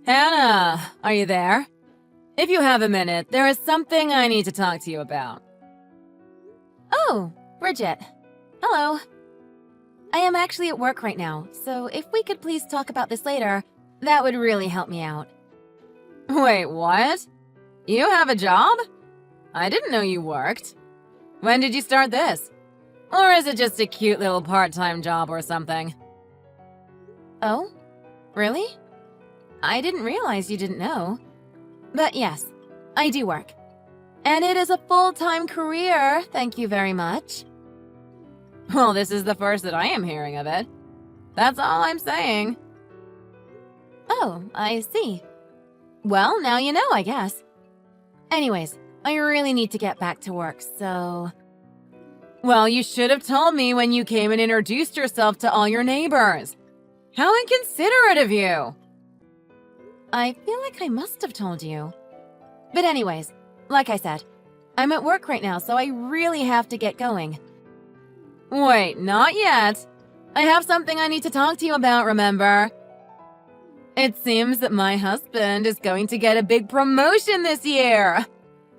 Hannah, are you there? If you have a minute, there is something I need to talk to you about. Oh, Bridget. Hello. I am actually at work right now, so if we could please talk about this later, that would really help me out. Wait, what? You have a job? I didn't know you worked. When did you start this? Or is it just a cute little part-time job or something? Oh? Really? I didn't realize you didn't know. But yes, I do work. And it is a full-time career, thank you very much. Well, this is the first that I am hearing of it. That's all I'm saying. Oh, I see. Well, now you know, I guess. Anyways, I really need to get back to work, so... Well, you should have told me when you came and introduced yourself to all your neighbors. How inconsiderate of you! I feel like I must have told you. But anyways, like I said, I'm at work right now, so I really have to get going. Wait, not yet. I have something I need to talk to you about, remember? It seems that my husband is going to get a big promotion this year.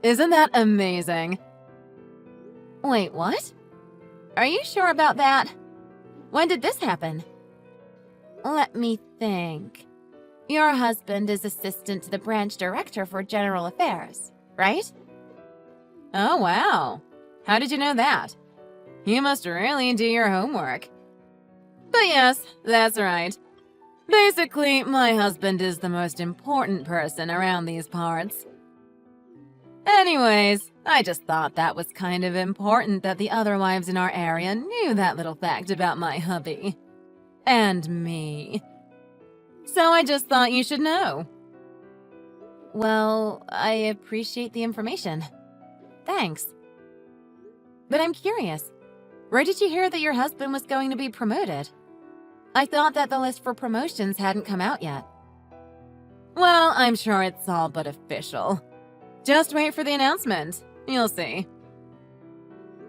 Isn't that amazing? Wait, what? Are you sure about that? When did this happen? Let me think. Your husband is assistant to the branch director for general affairs, right? Oh, wow. How did you know that? You must really do your homework. But yes, that's right. Basically, my husband is the most important person around these parts. Anyways, I just thought that was kind of important that the other wives in our area knew that little fact about my hubby. And me. So I just thought you should know. Well, I appreciate the information. Thanks. But I'm curious. Where did you hear that your husband was going to be promoted? I thought that the list for promotions hadn't come out yet. Well, I'm sure it's all but official. Just wait for the announcement. You'll see.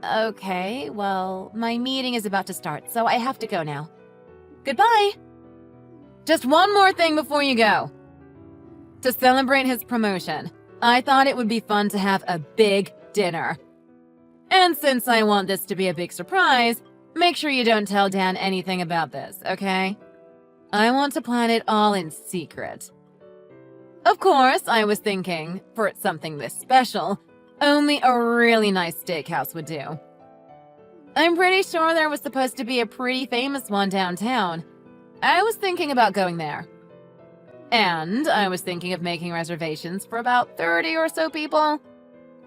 Okay, well, my meeting is about to start, so I have to go now. Goodbye! Just one more thing before you go. To celebrate his promotion, I thought it would be fun to have a big dinner. And since I want this to be a big surprise, make sure you don't tell Dan anything about this, okay? I want to plan it all in secret. Of course, I was thinking, for something this special, only a really nice steakhouse would do. I'm pretty sure there was supposed to be a pretty famous one downtown. I was thinking about going there. And I was thinking of making reservations for about 30 or so people.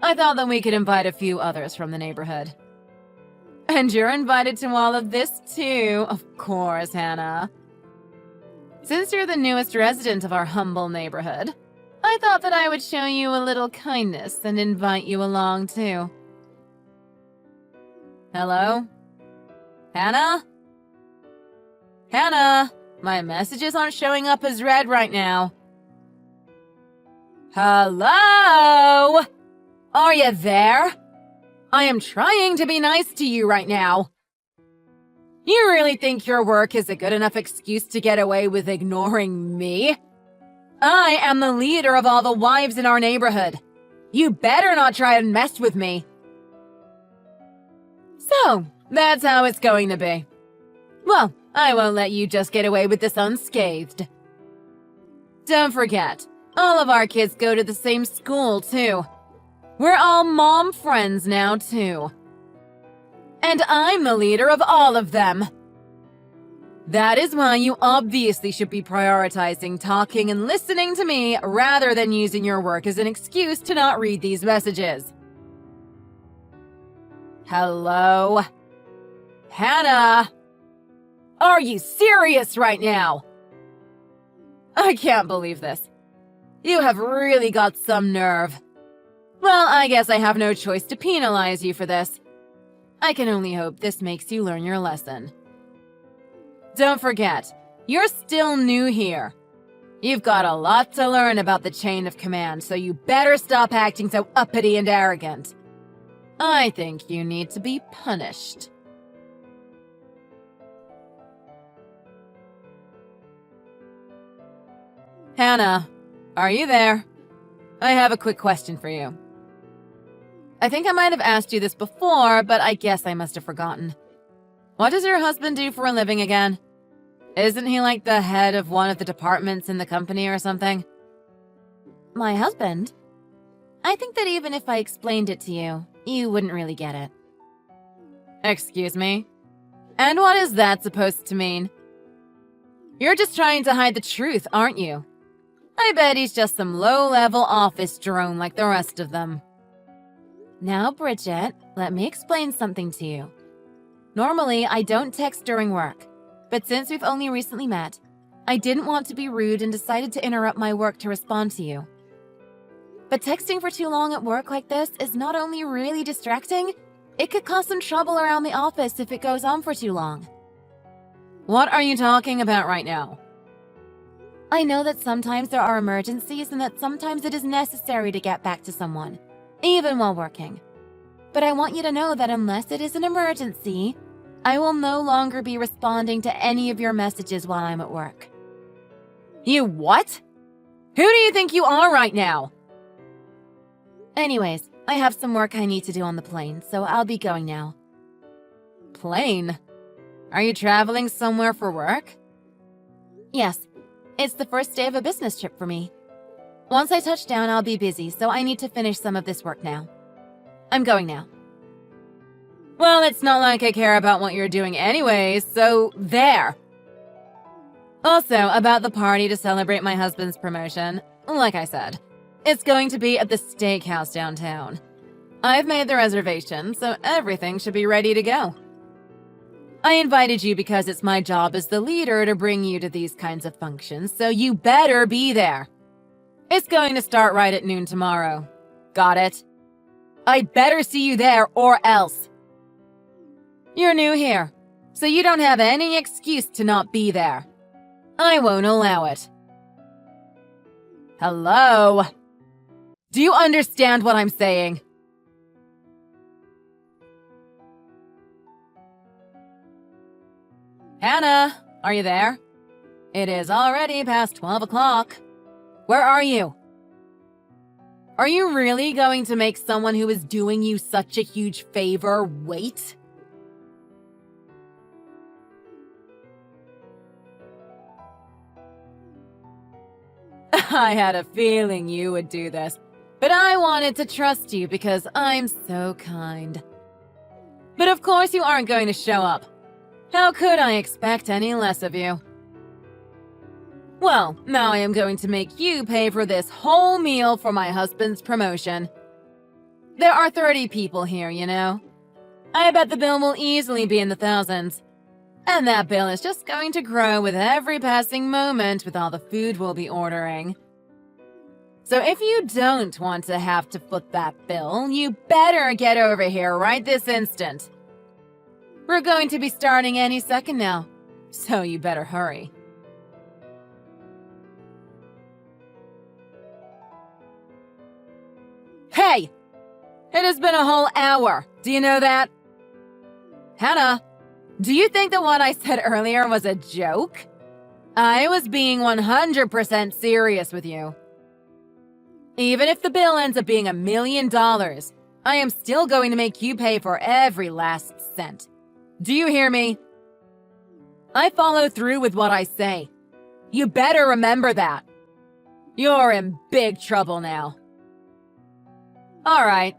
I thought that we could invite a few others from the neighborhood. And you're invited to all of this too, of course, Hannah. Since you're the newest resident of our humble neighborhood, I thought that I would show you a little kindness and invite you along too. Hello? Hannah? Hannah, my messages aren't showing up as read right now. Hello? Are you there? I am trying to be nice to you right now. You really think your work is a good enough excuse to get away with ignoring me? I am the leader of all the wives in our neighborhood. You better not try and mess with me. So, that's how it's going to be. Well, I won't let you just get away with this unscathed. Don't forget, all of our kids go to the same school, too. We're all mom friends now, too. And I'm the leader of all of them. That is why you obviously should be prioritizing talking and listening to me rather than using your work as an excuse to not read these messages. Hello? Hannah? Are you serious right now? I can't believe this. You have really got some nerve. Well, I guess I have no choice to penalize you for this. I can only hope this makes you learn your lesson. Don't forget, you're still new here. You've got a lot to learn about the chain of command, so you better stop acting so uppity and arrogant. I think you need to be punished. Hannah, are you there? I have a quick question for you. I think I might have asked you this before, but I guess I must have forgotten. What does your husband do for a living again? Isn't he like the head of one of the departments in the company or something? My husband? I think that even if I explained it to you, you wouldn't really get it. Excuse me? And what is that supposed to mean? You're just trying to hide the truth, aren't you? I bet he's just some low-level office drone like the rest of them. Now, Bridget, let me explain something to you. Normally, I don't text during work, but since we've only recently met, I didn't want to be rude and decided to interrupt my work to respond to you. But texting for too long at work like this is not only really distracting, it could cause some trouble around the office if it goes on for too long. What are you talking about right now? I know that sometimes there are emergencies and that sometimes it is necessary to get back to someone, even while working. But I want you to know that unless it is an emergency, I will no longer be responding to any of your messages while I'm at work. You what? Who do you think you are right now? Anyways, I have some work I need to do on the plane, so I'll be going now. Plane? Are you traveling somewhere for work? Yes, it's the first day of a business trip for me. Once I touch down, I'll be busy, so I need to finish some of this work now. I'm going now. Well, it's not like I care about what you're doing anyways, so there. Also, about the party to celebrate my husband's promotion, like I said, it's going to be at the steakhouse downtown. I've made the reservation, so everything should be ready to go. I invited you because it's my job as the leader to bring you to these kinds of functions, so you better be there. It's going to start right at noon tomorrow. Got it? I better see you there or else. You're new here, so you don't have any excuse to not be there. I won't allow it. Hello? Do you understand what I'm saying? Hannah, are you there? It is already past 12 o'clock. Where are you? Are you really going to make someone who is doing you such a huge favor wait? I had a feeling you would do this, but I wanted to trust you because I'm so kind. But of course you aren't going to show up. How could I expect any less of you? Well, now I am going to make you pay for this whole meal for my husband's promotion. There are 30 people here, you know. I bet the bill will easily be in the thousands. And that bill is just going to grow with every passing moment with all the food we'll be ordering. So if you don't want to have to foot that bill, you better get over here right this instant. We're going to be starting any second now, so you better hurry. Hey! It has been a whole hour. Do you know that? Hannah, do you think that what I said earlier was a joke? I was being 100% serious with you. Even if the bill ends up being $1 million, I am still going to make you pay for every last cent. Do you hear me? I follow through with what I say. You better remember that. You're in big trouble now. All right,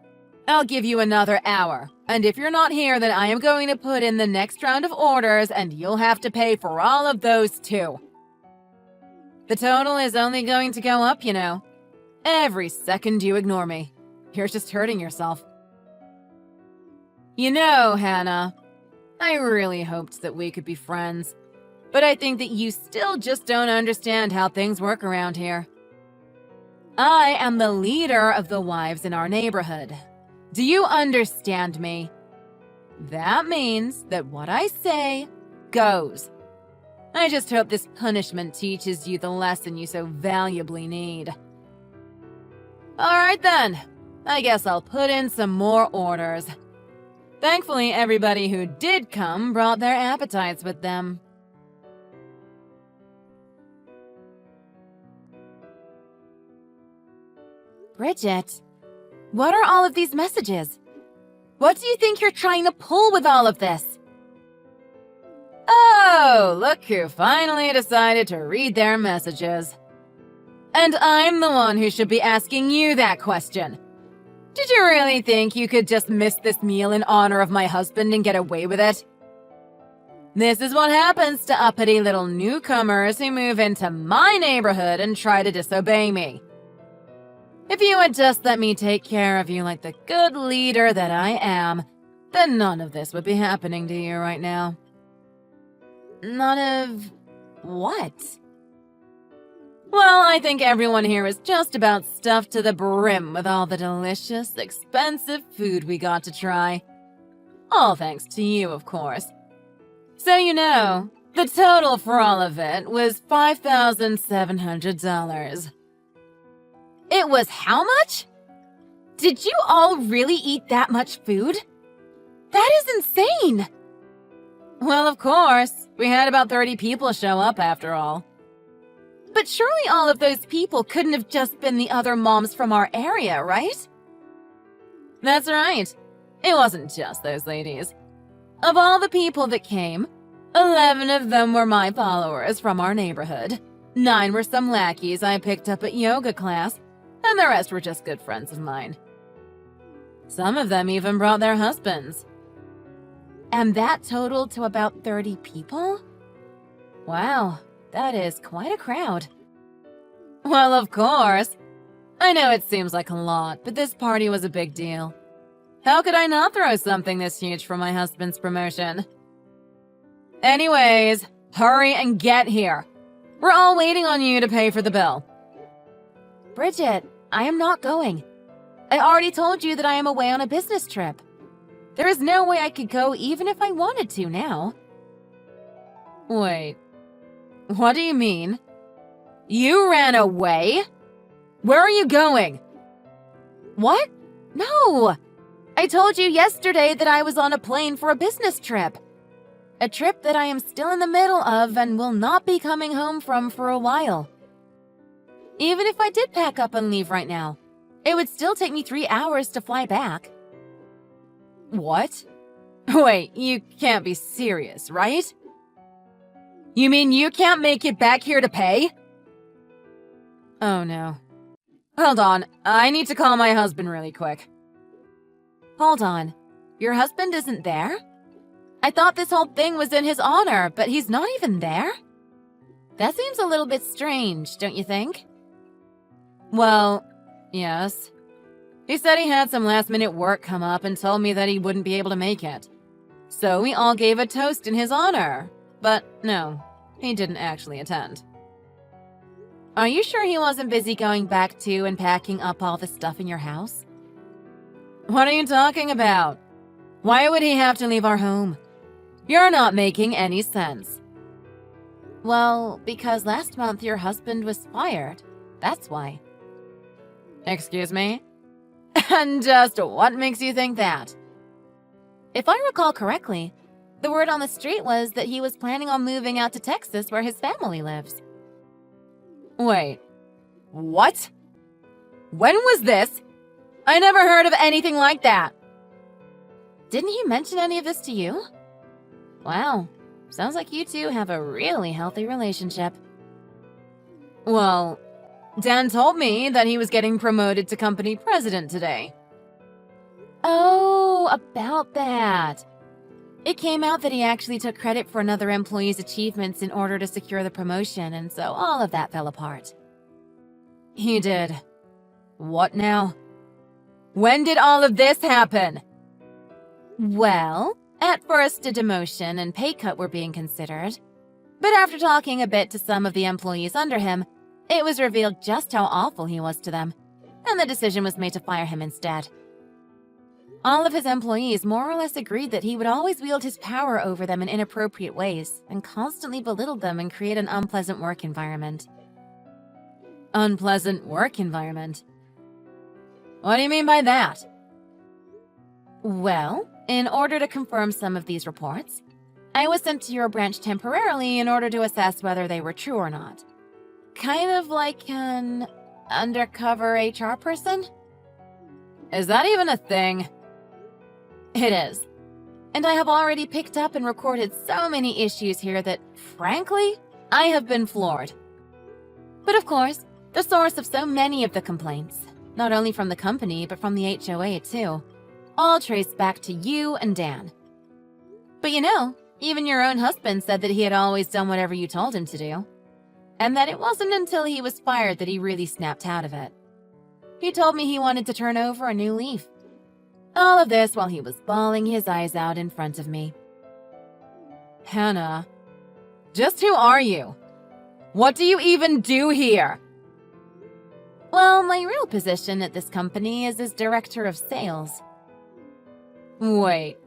I'll give you another hour, and if you're not here, then I am going to put in the next round of orders, and you'll have to pay for all of those too. The total is only going to go up, you know. Every second you ignore me, you're just hurting yourself. You know, Hannah, I really hoped that we could be friends, but I think that you still just don't understand how things work around here. I am the leader of the wives in our neighborhood. Do you understand me? That means that what I say goes. I just hope this punishment teaches you the lesson you so valuably need. All right then, I guess I'll put in some more orders. Thankfully, everybody who did come brought their appetites with them. Bridget, what are all of these messages? What do you think you're trying to pull with all of this? Oh, look who finally decided to read their messages. And I'm the one who should be asking you that question. Did you really think you could just miss this meal in honor of my husband and get away with it? This is what happens to uppity little newcomers who move into my neighborhood and try to disobey me. If you would just let me take care of you like the good leader that I am, then none of this would be happening to you right now. None of what? Well, I think everyone here is just about stuffed to the brim with all the delicious, expensive food we got to try. All thanks to you, of course. So you know, the total for all of it was $5,700. It was how much? Did you all really eat that much food? That is insane! Well, of course. We had about 30 people show up after all. But surely all of those people couldn't have just been the other moms from our area, right? That's right. It wasn't just those ladies. Of all the people that came, 11 of them were my followers from our neighborhood. 9 were some lackeys I picked up at yoga class, and the rest were just good friends of mine. Some of them even brought their husbands. And that totaled to about 30 people? Wow, that is quite a crowd. Well, of course. I know it seems like a lot, but this party was a big deal. How could I not throw something this huge for my husband's promotion? Anyways, hurry and get here. We're all waiting on you to pay for the bill. Bridget, I am not going. I already told you that I am away on a business trip. There is no way I could go even if I wanted to now. Wait, what do you mean? You ran away? Where are you going? What? No! I told you yesterday that I was on a plane for a business trip. A trip that I am still in the middle of and will not be coming home from for a while. Even if I did pack up and leave right now, it would still take me 3 hours to fly back. What? Wait, you can't be serious, right? You mean you can't make it back here to pay? Oh no. Hold on, I need to call my husband really quick. Hold on, your husband isn't there? I thought this whole thing was in his honor, but he's not even there? That seems a little bit strange, don't you think? Well, yes. He said he had some last-minute work come up and told me that he wouldn't be able to make it. So we all gave a toast in his honor. But no, he didn't actually attend. Are you sure he wasn't busy going back to and packing up all the stuff in your house? What are you talking about? Why would he have to leave our home? You're not making any sense. Well, because last month your husband was fired. That's why. Excuse me? And just what makes you think that? If I recall correctly, the word on the street was that he was planning on moving out to Texas where his family lives. Wait, what? When was this? I never heard of anything like that. Didn't he mention any of this to you? Wow, sounds like you two have a really healthy relationship. Well, Dan told me that he was getting promoted to company president today. Oh, about that. It came out that he actually took credit for another employee's achievements in order to secure the promotion, and so all of that fell apart. He did. What now? When did all of this happen? Well, at first a demotion and pay cut were being considered. But after talking a bit to some of the employees under him, it was revealed just how awful he was to them, and the decision was made to fire him instead. All of his employees more or less agreed that he would always wield his power over them in inappropriate ways and constantly belittle them and create an unpleasant work environment. Unpleasant work environment? What do you mean by that? Well, in order to confirm some of these reports, I was sent to your branch temporarily in order to assess whether they were true or not. Kind of like an undercover HR person? Is that even a thing? It is. And I have already picked up and recorded so many issues here that, frankly, I have been floored. But of course, the source of so many of the complaints, not only from the company but from the HOA too, all trace back to you and Dan. But you know, even your own husband said that he had always done whatever you told him to do. And that it wasn't until he was fired that he really snapped out of it. He told me he wanted to turn over a new leaf. All of this while he was bawling his eyes out in front of me. Hannah, just who are you? What do you even do here? Well, my real position at this company is as director of sales. Wait,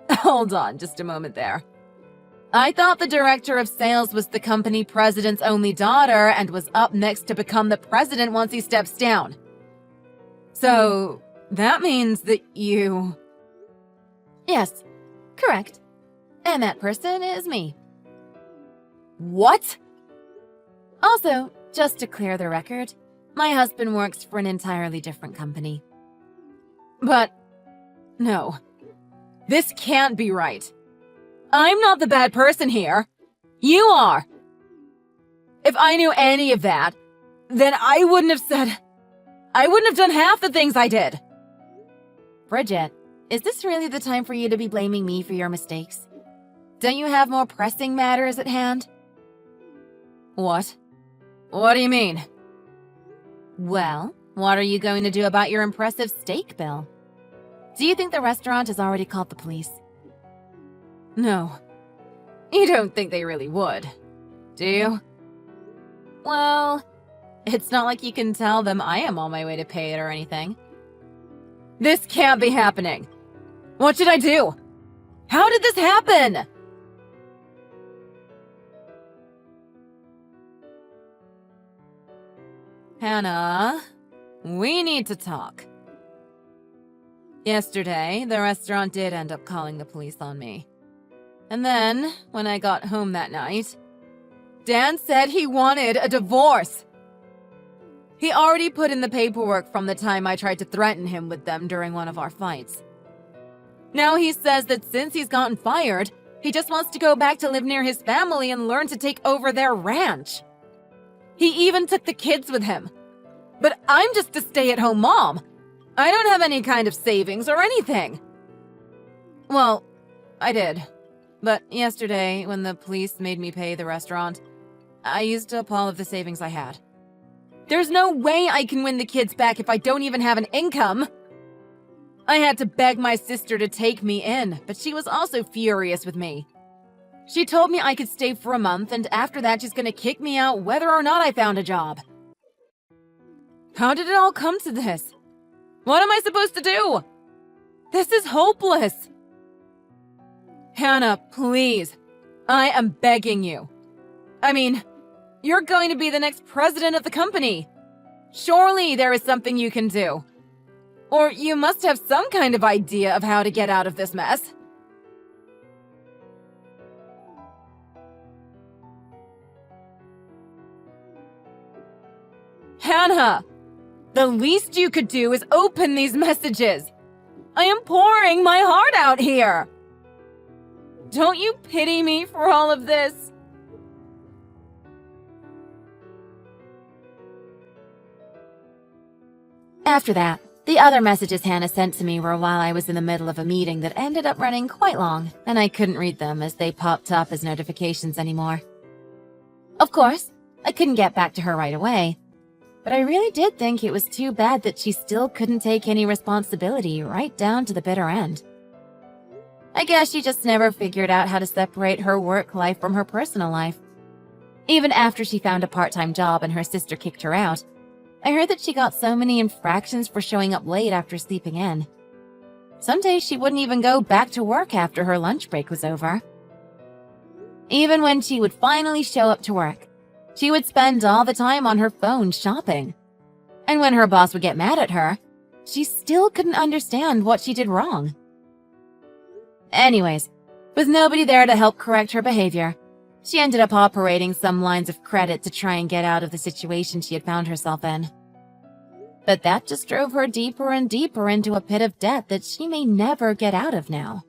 hold on just a moment there. I thought the director of sales was the company president's only daughter and was up next to become the president once he steps down. So, that means that you... Yes, correct. And that person is me. What? Also, just to clear the record, my husband works for an entirely different company. But... no. This can't be right. I'm not the bad person here. You are. If I knew any of that, then I wouldn't have done half the things I did. Bridget, is this really the time for you to be blaming me for your mistakes? Don't you have more pressing matters at hand? What? What do you mean? Well, what are you going to do about your impressive steak bill? Do you think the restaurant has already called the police? No. You don't think they really would, do you? Well, it's not like you can tell them I am on my way to pay it or anything. This can't be happening. What should I do? How did this happen? Hannah, we need to talk. Yesterday, the restaurant did end up calling the police on me. And then, when I got home that night, Dan said he wanted a divorce. He already put in the paperwork from the time I tried to threaten him with them during one of our fights. Now he says that since he's gotten fired, he just wants to go back to live near his family and learn to take over their ranch. He even took the kids with him. But I'm just a stay-at-home mom. I don't have any kind of savings or anything. Well, I did. But yesterday, when the police made me pay the restaurant, I used up all of the savings I had. There's no way I can win the kids back if I don't even have an income. I had to beg my sister to take me in, but she was also furious with me. She told me I could stay for a month, and after that she's gonna kick me out whether or not I found a job. How did it all come to this? What am I supposed to do? This is hopeless. Hannah, please. I am begging you. I mean, you're going to be the next president of the company. Surely there is something you can do. Or you must have some kind of idea of how to get out of this mess. Hannah, the least you could do is open these messages. I am pouring my heart out here. Don't you pity me for all of this? After that, the other messages Hannah sent to me were while I was in the middle of a meeting that ended up running quite long, and I couldn't read them as they popped up as notifications anymore. Of course, I couldn't get back to her right away, but I really did think it was too bad that she still couldn't take any responsibility right down to the bitter end. I guess she just never figured out how to separate her work life from her personal life. Even after she found a part-time job and her sister kicked her out, I heard that she got so many infractions for showing up late after sleeping in. Some days she wouldn't even go back to work after her lunch break was over. Even when she would finally show up to work, she would spend all the time on her phone shopping. And when her boss would get mad at her, she still couldn't understand what she did wrong. Anyways, with nobody there to help correct her behavior, she ended up operating some lines of credit to try and get out of the situation she had found herself in. But that just drove her deeper and deeper into a pit of debt that she may never get out of now.